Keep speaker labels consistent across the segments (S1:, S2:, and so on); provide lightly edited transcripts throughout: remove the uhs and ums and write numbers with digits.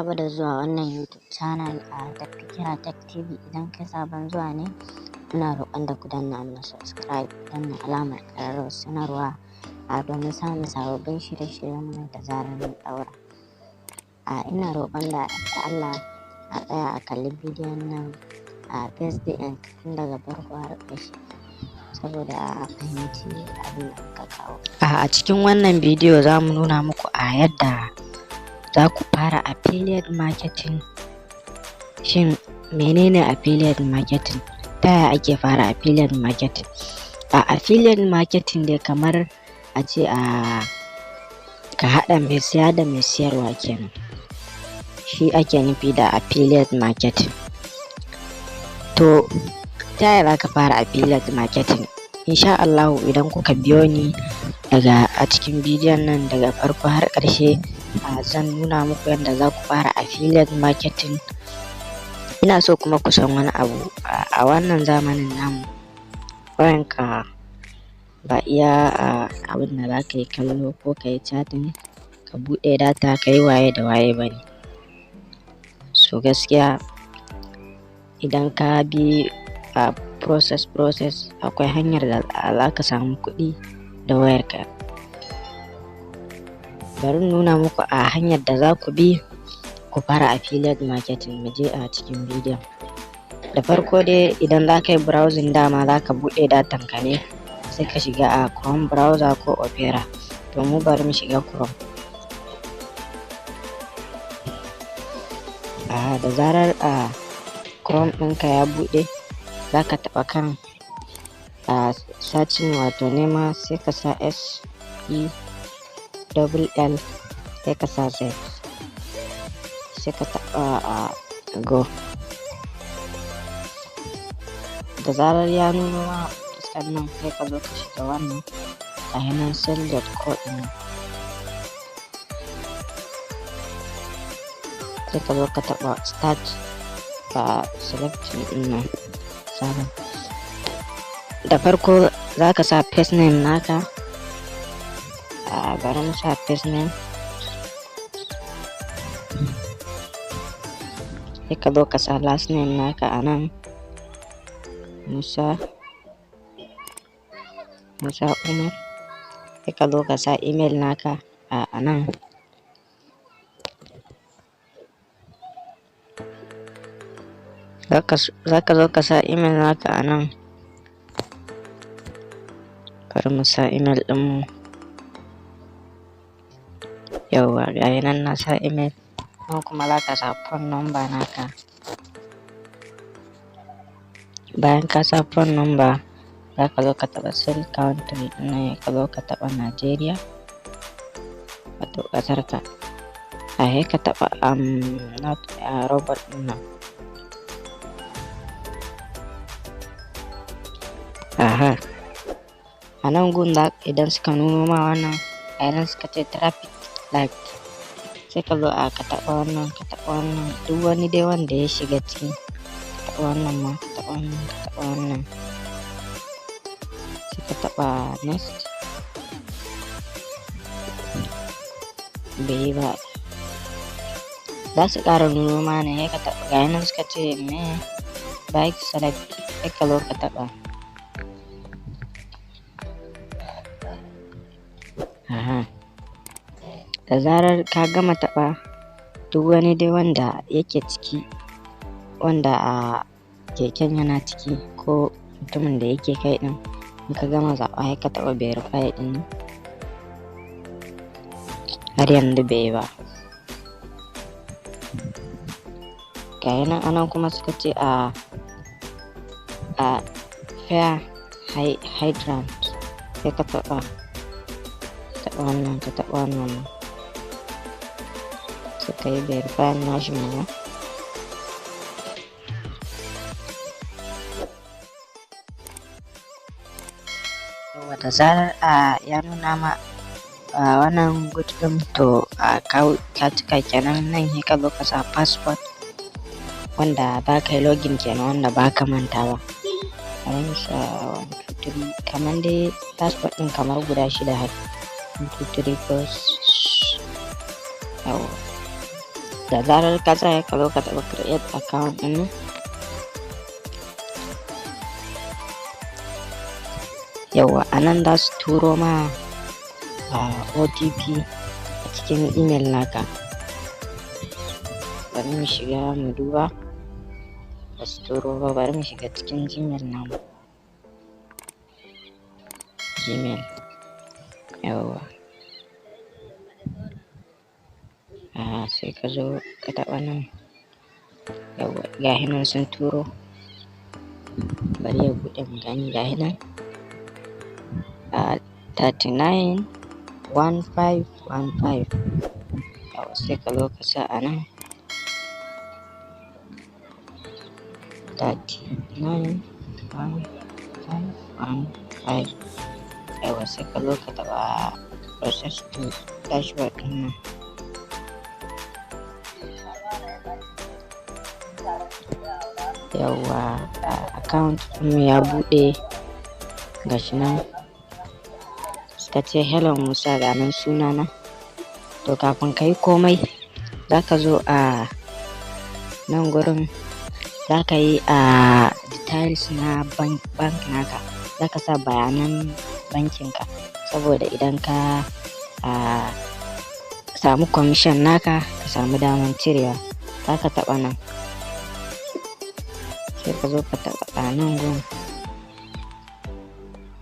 S1: maraba da zuwa wannan YouTube channel a Tech Tech TV. Idan kai sabon zuwa ne, ina roƙon da ku danna mana subscribe, danna alamar ƙararrawar sanarwa domin samun sababbin shirye-shiryen da zarar mun ɗaura. Ina roƙon da Allah a tsaya a kalli bidiyon nan a first day end tun daga farko har ƙarshe saboda a fahimci abin da muka kawo. A cikin wannan bidiyo za mu nuna muku yadda za ku fara affiliate marketing. Shin menene affiliate marketing? Ta yaya ake fara affiliate marketing? Affiliate marketing dai kamar a ce ka haɗa mai siya da mai siyarwa kenan. Shi ake nufi da affiliate marketing. To ta yaya za ka fara affiliate marketing? Insha Allahu idan kuka biyo ni daga a cikin bidiyon nan daga farko har ƙarshe, zan nuna muku yadda za ku fara affiliate marketing. Ina so kuma ku san wani abu a wannan zamanin namu, wayanka ba iya abin da za ka yi kallo ko ka yi chatting ka buɗe data ka yi waye da waye ba ne. So gaskiya idan ka bi process akwai hanyar da za ka samu kuɗi da wayarka. Bari nuna muku hanyar da za ku bi ku fara affiliate marketing. Mu je a cikin bidiyon. Da farko dai idan za ka yi browsing dama za ka buɗe datan ka ne, sai ka shiga Chrome browser ko Opera. To mu bari mu shiga Chrome. Da zarar Chrome ɗinka ya buɗe, za ka taɓa kan searching wato nema, sai ka sa SELL, sai ka sa Z, sai ka taɓa go. Da zarar ya nuno ma fuskar nan, sai ka zo ka shiga wannan nan sell.co ɗin, sai ka zo ka taɓa start selection ɗin nan sabon. Da farko za ka sa first name naka, bari mu sa first name, sai ka zo ka sa last name naka a nan, Musa Umar, sai ka zo ka sa email naka a nan, za ka zo ka sa email naka a nan. Bari mu sa email ɗinmu. Yauwa gayi nan na sa email. Nan kuma za ka sa phone number naka. Bayan ka sa phone number, za ka zo ka taɓa sell country ɗin, ka zo ka taɓa Nigeria wato ƙasar ka. Sai ka taɓa not robot ɗin nan. A nan gun idan suka nuno ma wannan, nan suka ce traffic light, sai ka zo ka taɓa wannan, duk wani dai wanda ya shiga ciki, ka taɓa wannan ma, ka taɓa wannan, sai ka taɓa next. Bai yi ba, za su ƙara nuno ma ne, sai ka taɓa ga nan suka ce me bike select, sai ka zo ka taɓa. Da zarar ka gama taɓa duk wani dai wanda yake ciki, wanda keken yana ciki ko mutumin da yake kai ɗin, in ka gama zaɓa sai ka taɓa verify ɗin. Har yanzu bai yi ba. Ga nan anan kuma suka ce fair hydrant, sai ka taɓa wannan, ka taɓa wannan, sai ka yi verify nashi mana. Da zarar ya nuna ma wannan good ɗin, to ka cika kenan. Nan sai ka zo ka sa passport wanda ba ka yi login kenan, wanda ba ka mantawa. Bari mu sa 1 2 3, kamar dai passport ɗin kamar guda 6 haka. 1 2 3 4. da zarar ka tsaya ka zo ka taɓa create account ɗin nan. Yawwa a nan za su turo ma OTP a cikin email naka. Bari mu shiga mu duba. Ba su turo ba, bari mu shiga cikin Gmail namu. Gmail, yawwa. Sai ka zo ka taɓa nan. Yawwa gashi nan sun turo. Bari ya buɗe mu gani gashi nan. 391515. Yawwa sai ka zo ka sa a nan 391515. Yawwa sai ka zo ka taɓa process to dashboard ɗin nan. Yawwa account ɗinmu ya buɗe gashi nan. Suka ce hello Musa, ga nan sunana. To kafin ka yi komai za ka zo a nan gurin, za ka yi details na bank naka. Za ka sa bayanan bankinka, saboda idan ka samu commission naka ka samu daman cirewa. Za ka taɓa nan, sai ka zo ka taɓa a nan gun.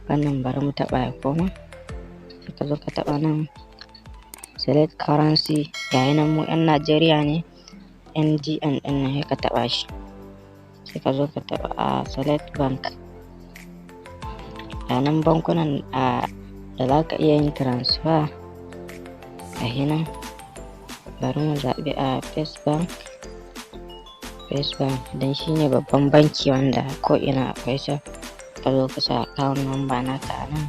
S1: Wannan bari mu taɓa ya koma. Sai ka zo ka taɓa nan select currency, gayi nan mu 'yan Najeriya ne, NGN ɗin nan sai ka taɓa shi. Sai ka zo ka taɓa select bank. A nan bankunan da za ka iya yin transfer gashi nan. Bari mu zaɓi First Bank. First Bank don shi ne babban banki wanda ko ina akwai sa. Ka zo ka sa account number naka a nan.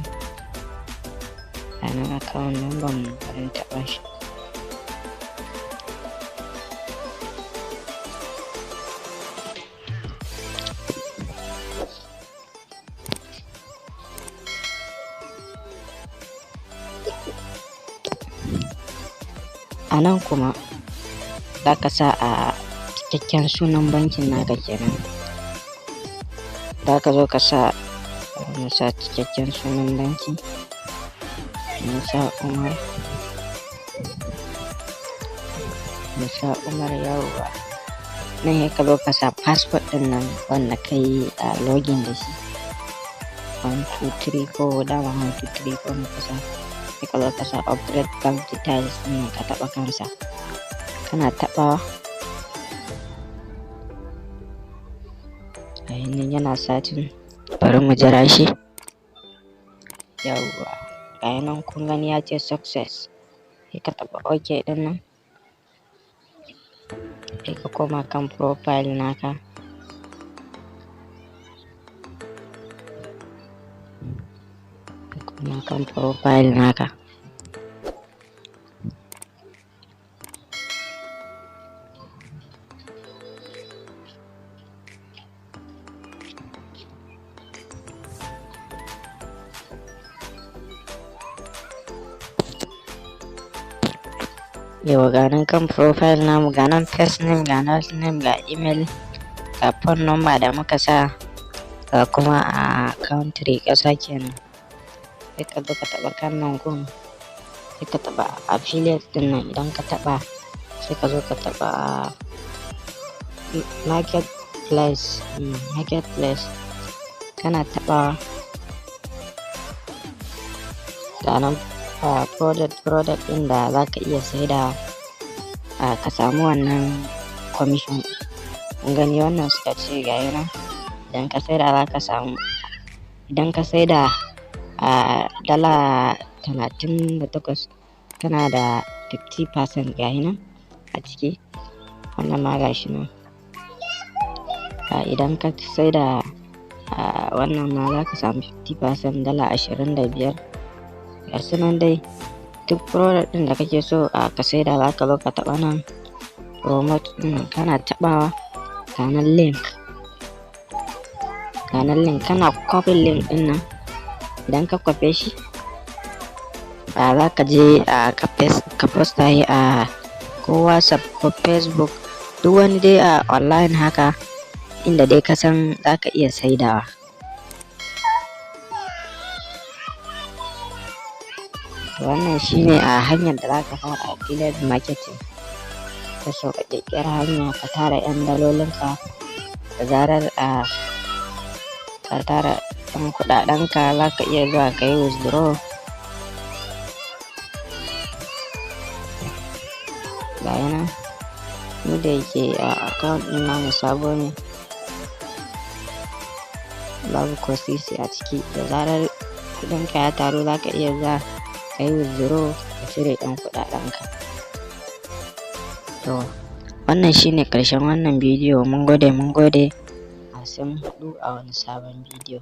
S1: A nan account number mu bari mu taɓa shi. A nan kuma za ka sa cikakken sunan bankin naka kenan. Za ka zo ka sa cikakken sunan banki. Musa Umar, yawwa. Nan sai ka zo ka sa passport ɗin nan wanda ka yi login da shi. 1234 dama 1234 na kasa. Sai ka zo ka sa upgrade bank details ɗin nan ka taɓa kansa. Kana taɓawa nan yana satin, bari mu jira shi. Yawwa gayi nan kun gani ya ce success. Sai ka taɓa OK ɗin nan. Sai ka koma kan profile naka. Yau ga nan kan profile namu, ga nan first name, ga last name, ga email, ga phone number da muka sa, ga kuma country ƙasa kenan. Sai ka zo ka taɓa kan nan gun. Sai ka taɓa affiliate ɗin nan. Idan ka taɓa sai ka zo ka taɓa marketplace. Kana taɓawa ga nan product ɗin da za ka iya saida ka samu wannan commission. Kun gani wannan suka ce gayi nan, idan ka saida za ka samu, idan ka saida $38 kana da 50% gayi nan a ciki. Wannan ma gashi nan. Idan ka saida wannan ma za ka samu 50%, $25. Gasu nan dai duk product ɗin da kake so ka saida za ka zo ka taɓa nan promote ɗin. Kana taɓawa ga nan link, kana copy link ɗin nan. Idan ka kwafe shi za ka je ka posta shi a ko WhatsApp ko Facebook, duk wani dai a online haka inda dai ka san za ka iya saidawa. Wannan shine a hanyar da za ka fara affiliate marketing, ta sauƙaƙƙiyar hanya ka tara 'yan dalolinka da zarar ka tara ɗan kuɗaɗenka za ka iya zuwa ka yi withdraw. Gaya nan, ni da yake a account ɗin namu sabo ne, babu ko sisi a ciki. Da zarar kuɗinka ya taru za ka iya zuwa ka yi withdraw ka cire ɗan kuɗaɗenka. To wannan shine ƙarshen wannan bidiyo. Mun gode, sai mun haɗu a wani sabon bidiyo.